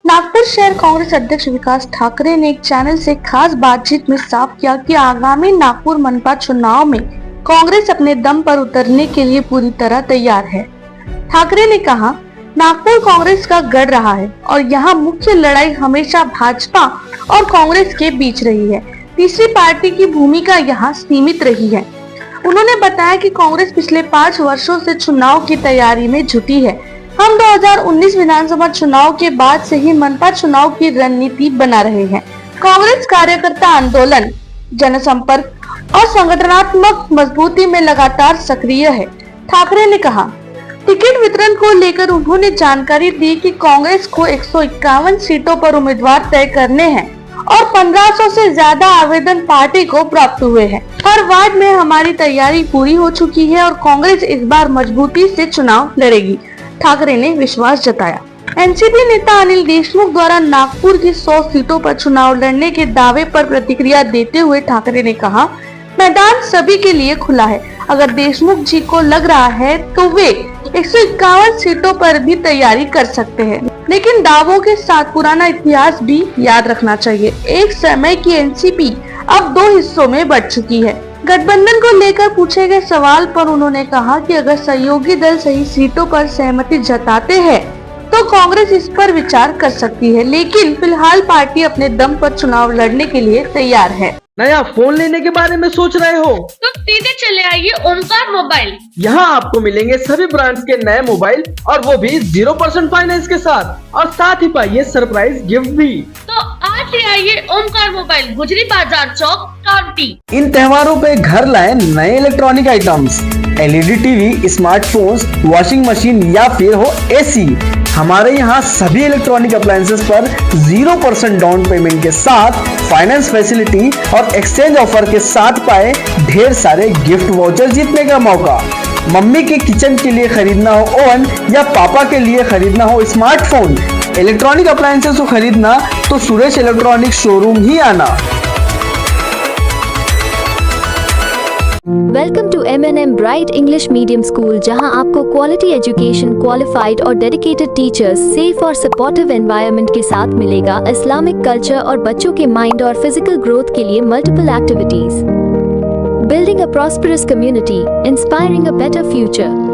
नागपुर शहर कांग्रेस अध्यक्ष विकास ठाकरे ने एक चैनल से खास बातचीत में साफ किया कि आगामी नागपुर मनपा चुनाव में कांग्रेस अपने दम पर उतरने के लिए पूरी तरह तैयार है। ठाकरे ने कहा, नागपुर कांग्रेस का गढ़ रहा है और यहाँ मुख्य लड़ाई हमेशा भाजपा और कांग्रेस के बीच रही है। तीसरी पार्टी की भूमिका यहाँ सीमित रही है। उन्होंने बताया कि कांग्रेस पिछले 5 वर्षों से चुनाव की तैयारी में जुटी है। हम 2019 विधानसभा चुनाव के बाद से ही मनपा चुनाव की रणनीति बना रहे हैं। कांग्रेस कार्यकर्ता आंदोलन, जनसंपर्क और संगठनात्मक मजबूती में लगातार सक्रिय है। ठाकरे ने कहा, टिकट वितरण को लेकर उन्होंने जानकारी दी कि कांग्रेस को 151 सीटों पर उम्मीदवार तय करने हैं और 1500 से ज्यादा आवेदन पार्टी को प्राप्त हुए हैं। हर वार्ड में हमारी तैयारी पूरी हो चुकी है और कांग्रेस इस बार मजबूती से चुनाव लड़ेगी। ठाकरे ने विश्वास जताया। एनसीपी नेता अनिल देशमुख द्वारा नागपुर की 100 सीटों पर चुनाव लड़ने के दावे पर प्रतिक्रिया देते हुए ठाकरे ने कहा, मैदान सभी के लिए खुला है। अगर देशमुख जी को लग रहा है तो वे 151 सीटों पर भी तैयारी कर सकते हैं, लेकिन दावों के साथ पुराना इतिहास भी याद रखना चाहिए। एक समय की एनसीपी अब 2 हिस्सों में बढ़ चुकी है। गठबंधन को लेकर पूछे गए सवाल पर उन्होंने कहा कि अगर सहयोगी दल सही सीटों पर सहमति जताते हैं तो कांग्रेस इस पर विचार कर सकती है, लेकिन फिलहाल पार्टी अपने दम पर चुनाव लड़ने के लिए तैयार है। नया फोन लेने के बारे में सोच रहे हो तो सीधे चले आइए ओमकार मोबाइल। यहाँ आपको मिलेंगे सभी ब्रांड्स के नए मोबाइल और वो भी 0% फाइनेंस के साथ, और साथ ही पाइए सरप्राइज गिफ्ट भी। तो आज ही आइए ओमकार मोबाइल, गुजरी बाजार चौक, कांटी। इन त्योहारों पे घर लाए नए electronic items, LED TV, smartphones, washing machine या फिर हो एसी। हमारे यहाँ सभी इलेक्ट्रॉनिक अप्लायंसेस पर 0% डाउन पेमेंट के साथ फाइनेंस फैसिलिटी और एक्सचेंज ऑफर के साथ पाए ढेर सारे गिफ्ट वाउचर जीतने का मौका। मम्मी के किचन के लिए खरीदना हो ओवन या पापा के लिए खरीदना हो स्मार्टफोन, इलेक्ट्रॉनिक अप्लायंसेस को खरीदना तो सुरेश इलेक्ट्रॉनिक शोरूम ही आना। Welcome to M&M bright English medium school, जहां आपको क्वालिटी एजुकेशन, क्वालिफाइड और डेडिकेटेड टीचर्स, सेफ और सपोर्टिव एनवायरनमेंट के साथ मिलेगा इस्लामिक कल्चर और बच्चों के माइंड और फिजिकल ग्रोथ के लिए multiple activities. Building a prosperous community, inspiring a better future.